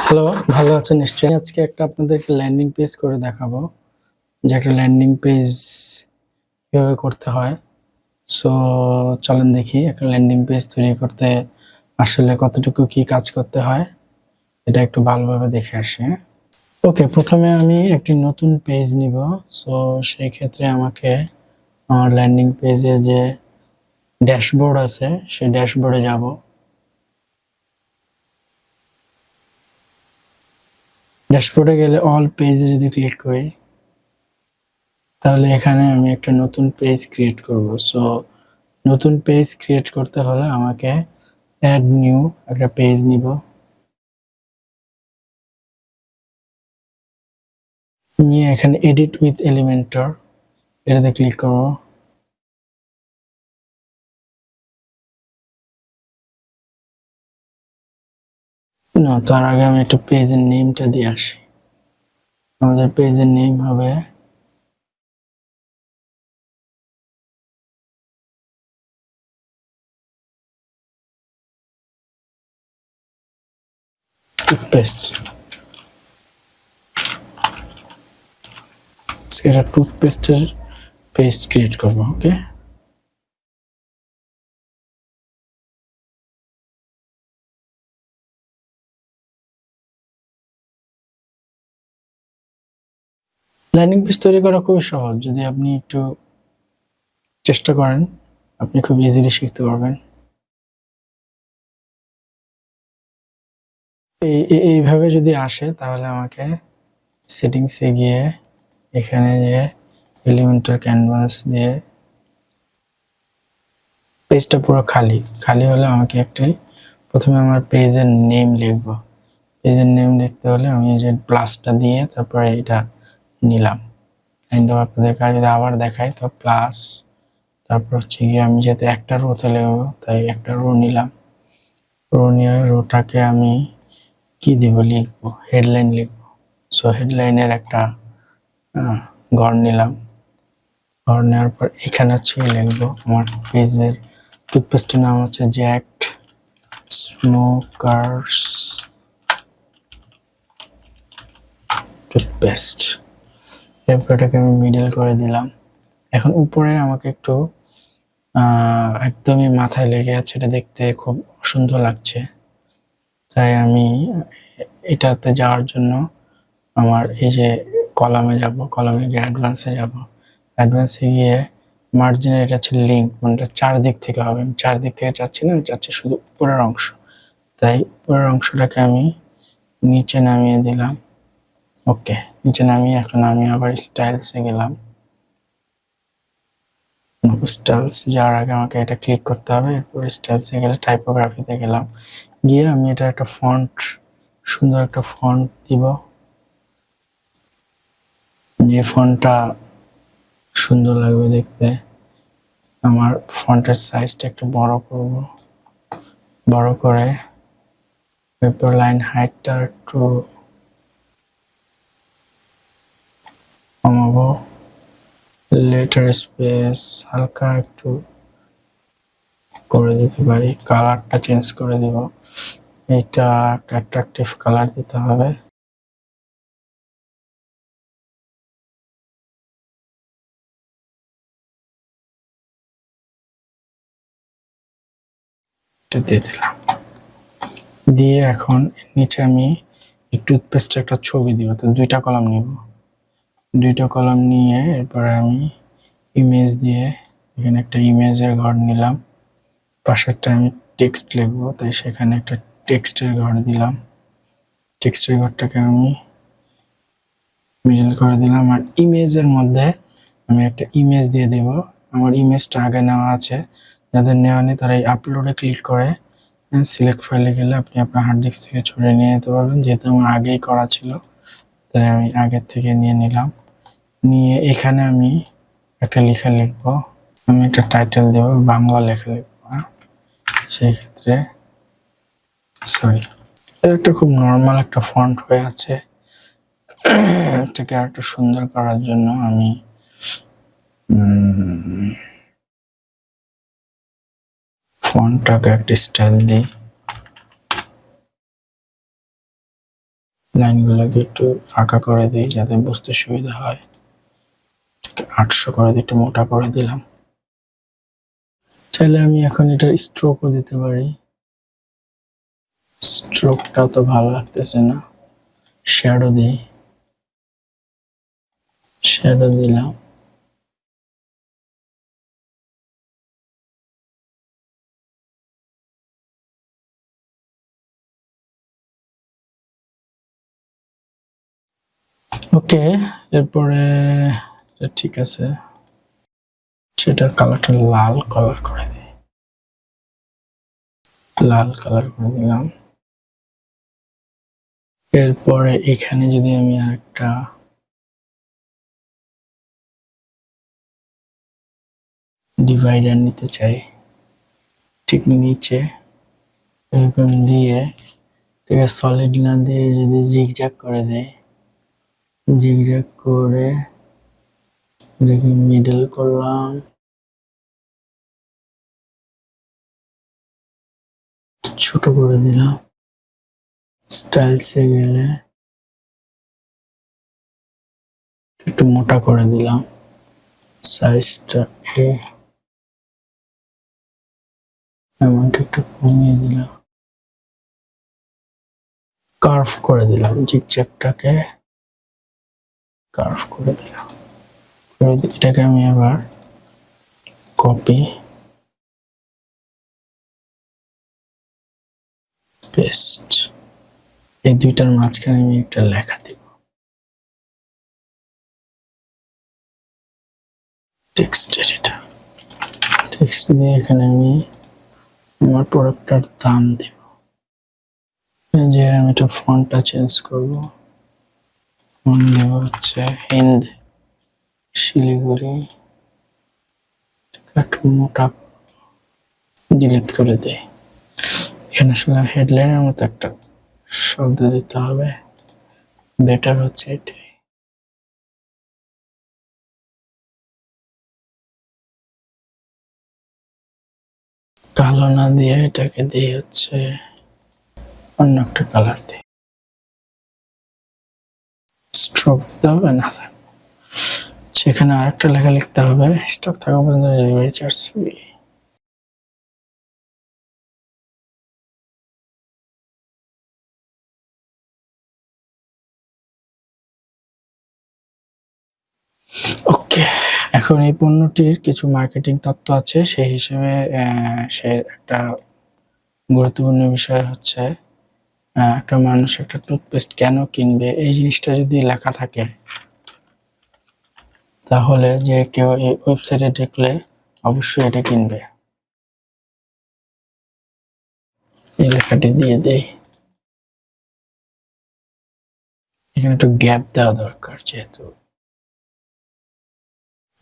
Hello, ভালো আছেন নিশ্চয়ই। আজকে একটা আপনাদেরকে ল্যান্ডিং পেজ করে দেখাবো যে একটা ল্যান্ডিং পেজ কিভাবে করতে হয়। সো চলেন দেখি একটা ল্যান্ডিং পেজ তৈরি করতে আসলে কতটুকু কি কাজ করতে হয় এটা একটু ভালোভাবে দেখে আসি। ওকে, প্রথমে আমি একটি নতুন পেজ নিব। সো সেই ক্ষেত্রে আমাকে আমার ল্যান্ডিং পেজের যে ড্যাশবোর্ড আছে সেই ড্যাশবোর্ডে যাব। ড্যাশবোর্ডে গেলে অল পেজে যদি ক্লিক করি তাহলে এখানে আমি একটা নতুন পেজ ক্রিয়েট করব। সো নতুন পেজ ক্রিয়েট করতে হলে আমাকে অ্যাড নিউ একটা পেজ নিব, নিয়ে এখানে এডিট উইথ এলিমেন্টর এটাতে ক্লিক করব। না, তার আগে আমি একটু পেজের নেমটা দিয়ে আসি। আমাদের পেজের নেম হবে টুথপেস্ট। এটা টুথপেস্টের পেজ ক্রিয়েট করব। ওকে, ল্যান্ডিং পেজ তৈরি করা খুবই সহজ। যদি আপনি একটু চেষ্টা করেন আপনি খুব ইজিলি শিখতে পারবেন। এইভাবে যদি আসে তাহলে আমাকে সেটিংসে গিয়ে এখানে যে এলিমেন্টর ক্যানভাস দিয়ে পেজটা পুরো খালি খালি হলে আমাকে প্রথমে আমার পেজের নেম লিখবো। পেজের নেম লিখতে হলে আমি এই যে প্লাসটা দিয়ে তারপরে এটা নিলাম। আপনাদের কাছে যদি আবার দেখাই তো প্লাস, তারপর হচ্ছে গিয়ে আমি যেহেতু একটা রোতে লিখবো তাই একটা রো নিলাম। রো নিয়ে রোটাকে আমি কি দিব, লিখবো হেডলাইন লিখবো। সো হেডলাইনের একটা ঘর নিলাম। ঘর নেওয়ার পর এখানে হচ্ছে লিখবো আমার পেজের টুথপেস্টের নাম হচ্ছে জ্যাট স্মোকার্স টুথপেস্ট। এরপর এটাকে আমি মিডল করে দিলাম। এখন উপরে আমাকে একটু একদমই মাথায় লেগে আছে, এটা দেখতে খুব সুন্দর লাগছে, তাই আমি এটাতে যাওয়ার জন্য আমার এই যে কলামে যাব, কলামে গিয়ে অ্যাডভান্সে যাব। অ্যাডভান্সে গিয়ে মার্জিনের এটা হচ্ছে লিঙ্ক, মানে চারদিক থেকে হবে। আমি চারদিক থেকে চাচ্ছি না, আমি চাচ্ছি শুধু উপরের অংশ। তাই উপরের অংশটাকে আমি নিচে নামিয়ে দিলাম। ওকে, নিচে নামিয়ে এখন আমি আবার স্টাইলসে গেলাম। স্টাইলস যাওয়ার আগে আমাকে এটা ক্লিক করতে হবে। এরপর স্টাইলসে গেলে টাইপোগ্রাফিতে গেলাম, গিয়ে আমি এটা একটা ফন্ট, সুন্দর একটা ফন্ট দিব। যে ফন্টটা সুন্দর লাগবে দেখতে, আমার ফন্টের সাইজটা একটু বড় করব। বড় করে এরপর লাইন হাইটটা একটু কমাবো। লেটার স্পেস হালকা একটু করে দিতে পারি। কালারটা চেঞ্জ করে দিব, এটা একটা অ্যাট্রাকটিভ কালার দিতে হবে। এটা দিয়ে দিলাম। দিয়ে এখন নিচে আমি এই টুথপেস্টের একটা ছবি দিব। তো দুইটা কলাম নিব, দুইটা কলাম নিয়ে এরপরে আমি ইমেজ দিয়ে এখানে একটা ইমেজের ঘর নিলাম। পাশেরটা আমি টেক্সট লিখবো, তাই সেখানে একটা টেক্সটের ঘর দিলাম। টেক্সটের ঘরটাকে আমি মিডল করে দিলাম। আর ইমেজের মধ্যে আমি একটা ইমেজ দিয়ে দিব। আমার ইমেজটা আগে নেওয়া আছে, যাদের নেওয়া নেই তারা এই আপলোডে ক্লিক করে সিলেক্ট ফাইলে গেলে আপনি আপনার হার্ড ডিস্ক থেকে ছড়িয়ে নিয়ে যেতে পারবেন। যেহেতু আমার আগেই করা ছিল তাই আমি আগের থেকে নিয়ে নিলাম। নিয়ে এখানে আমি একটা লেখা লিখবো। আমি একটা টাইটেল দেব, বাংলা লেখা লিখবো। সেই ক্ষেত্রে সরি, একটা খুব নর্মাল একটা ফন্ট হয়ে আছে। এটাকে আর একটু সুন্দর করার জন্য আমি ফন্টটাকে একটা স্টাইল দিই। লাইনগুলোকে একটু ফাঁকা করে দিই যাতে বুঝতে সুবিধা হয়। 800 করে দিয়ে একটু মোটা করে দিলাম। চাইলে আমি এখন এটার স্ট্রোকও দিতে পারি, স্ট্রোকটা তো ভালো লাগতেছে না। শ্যাডো দিই, শ্যাডো দিলাম। ওকে, এরপরে ঠিক আছে, সেটার কালারটা লাল কালার করে দিই, লাল কালার করে দিলাম। এরপরে এখানে যদি আমি আরেকটা ডিভাইডার নিতে চাই, ঠিক নিচে এরকম দিয়ে, ঠিক আছে, সলিড না দিয়ে যদি জিগজ্যাগ করে দেয়, জিগজ্যাগ করে দেখি মিডল করলাম, ছোট করে দিলাম। স্টাইলসে গেলে একটু মোটা করে দিলাম, সাইজটা এমনটা একটু কমিয়ে দিলাম, কার্ভ করে দিলাম, জিগজ্যাগটাকে কার্ভ করে দিলাম। এটাকে আমি আবার কপি পেস্ট, এই দুইটার মাঝখানে আমি একটা লেখা দিব, টেক্সট এডিটর। টেক্সট দিয়ে এখানে আমি আমার প্রোডাক্টটার দাম দিব, যে আমি একটু ফন্টটা চেঞ্জ করব, ফন্ট দেব হচ্ছে হিন্দ শিলিগুড়ি, একটু মোটা ডিলিট করে দেই। এখানে আসলে হেডলাইনের মতো একটা শব্দ দিতে হবে, বেটার হচ্ছে এটাই। কালো না দিয়ে এটাকে দিয়ে হচ্ছে অন্য একটা কালার দিই, স্ট্রোক দিতে হবে না স্যার, সেখানে আরেকটা লেখা লিখতে হবে, স্টক থাকা পর্যন্ত ডেলিভারি চার্জ ফ্রি। ওকে, এখন এই পণ্যটির কিছু মার্কেটিং তত্ত্ব আছে, সেই হিসেবে সে একটা গুরুত্বপূর্ণ বিষয় হচ্ছে একটা মানুষ একটা টুথপেস্ট কেন কিনবে, এই জিনিসটা যদি লেখা থাকে তাহলে যে কেউ এই ওয়েবসাইটে ঢুকলে অবশ্যই এটা কিনবে। এই লেখাটি দিয়ে দেই, এখানে একটু গ্যাপ দেওয়া দরকার, যেহেতু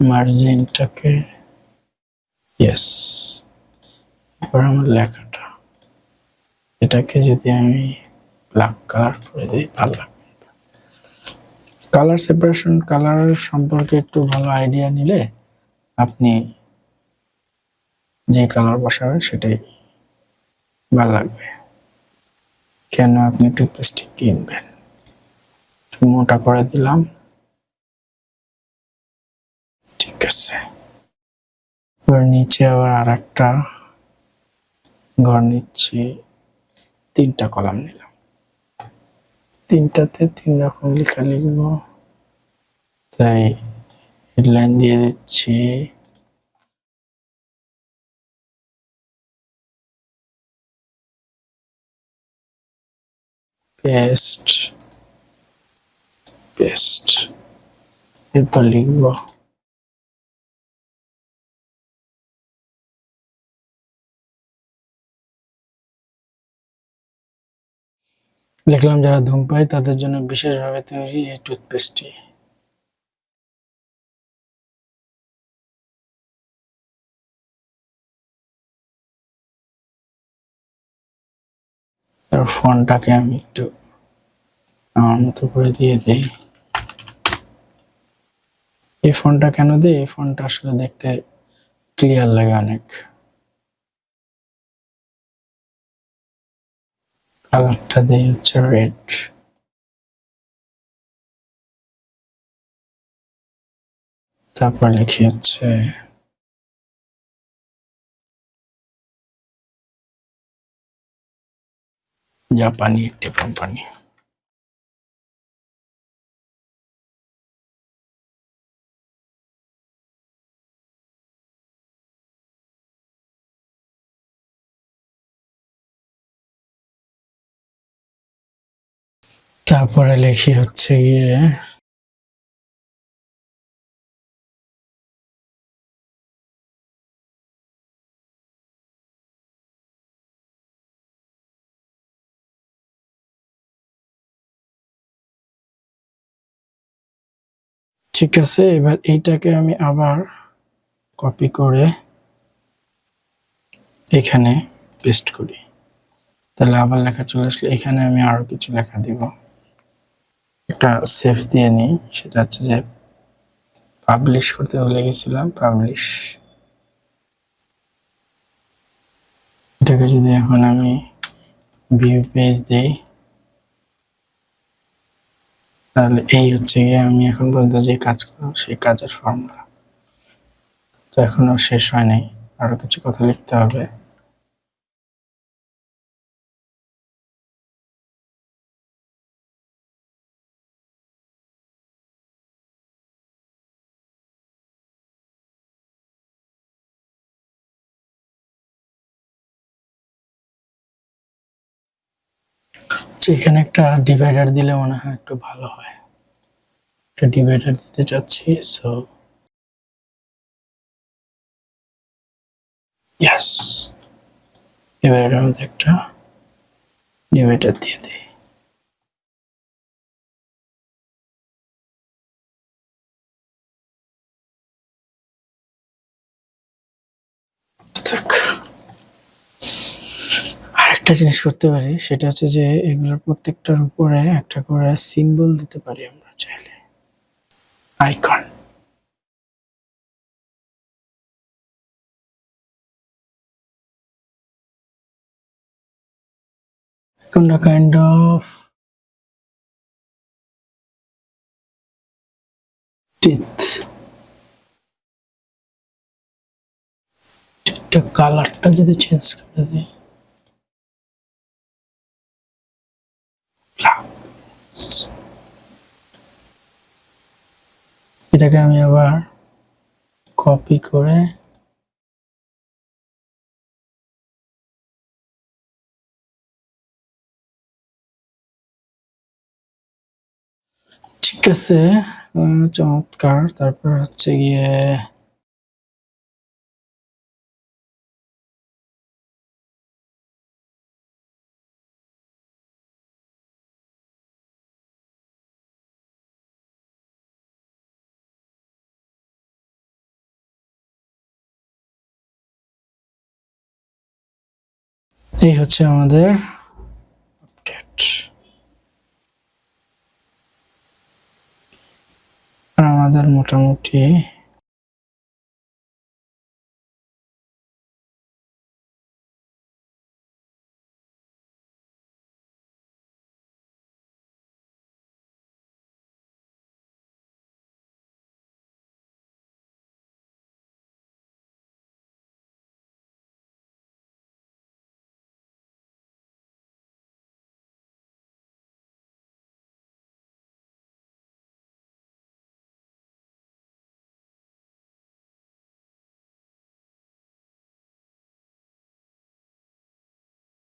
মার্জিনটাকে, ইয়েস। এবার আমার লেখাটা, এটাকে যদি আমি ব্ল্যাক কালার করে দিই ভালো লাগবে। কালার সেপারেশন, কালার সম্পর্কে একটু ভালো আইডিয়া নিলে আপনি যে কালার বসাবেন সেটাই ভালো লাগবে। কেন আপনি টুথপেস্টটি কিনবেন, মোটা করে দিলাম, ঠিক আছে। এবার নিচে আবার আর একটা ঘর নিচ্ছি, 3টা কলাম নিলাম, 3টাতে 3 রকম লেখা লিখবো, তাই হেডলাইন দিয়ে দিচ্ছি পেস্ট, পেস্ট। এরপর লিখবো লিখলাম যারা ধূমপাই তাদের জন্য বিশেষভাবে তৈরি এই টুথপেস্টটি। আর ফন্টটাকে আমি একটু আমার মতো করে দিয়ে দিই। এই ফন্টটা কেন দিই, এই ফন্টটা আসলে দেখতে ক্লিয়ার লাগে অনেক। কালারটা দিই হচ্ছে রেড। তারপর লিখি হচ্ছে জাপানি একটি কোম্পানি। তারপরে লিখি হচ্ছে গিয়ে ঠিক আছে। এবার এইটাকে আমি আবার কপি করে এখানে পেস্ট করি, তাহলে আবার লেখা চলে আসলে এখানে আমি আরো কিছু লেখা দিব। একটা সেভ দিয়ে নিই, সেটা হচ্ছে যে পাবলিশ করতে ভুলে গেছিলাম, পাবলিশ। এটাকে যদি এখন আমি ভিউ পেজ দিই, তাহলে এই হচ্ছে গিয়ে আমি এখন পর্যন্ত যে কাজ করলাম সেই কাজের ফর্মুলা। তো এখনো শেষ হয় নাই, আরো কিছু কথা লিখতে হবে। আচ্ছা, এখানে একটা ডিভাইডার দিলে মনে হয় একটু ভালো হয়। একটা ডিভাইডার দিতে চাচ্ছি, সো ইয়েস, ডিভাইডারের মধ্যে একটা ডিভাইডার দিয়ে দিই। আরেকটা জিনিস করতে পারি, সেটা হচ্ছে যে এগুলোর প্রত্যেকটার উপরে একটা করে সিম্বল দিতে পারি আমরা চাইলে, আইকন। আইকনটা কাইন্ড অফ টিথ, টিথটা কালারটা যদি চেঞ্জ করে দিই, এটাকে আমি আবার কপি করে ঠিক আছে, চমৎকার। তারপর হচ্ছে গিয়ে এই হচ্ছে আমাদের আপডেট। আমাদের মোটামুটি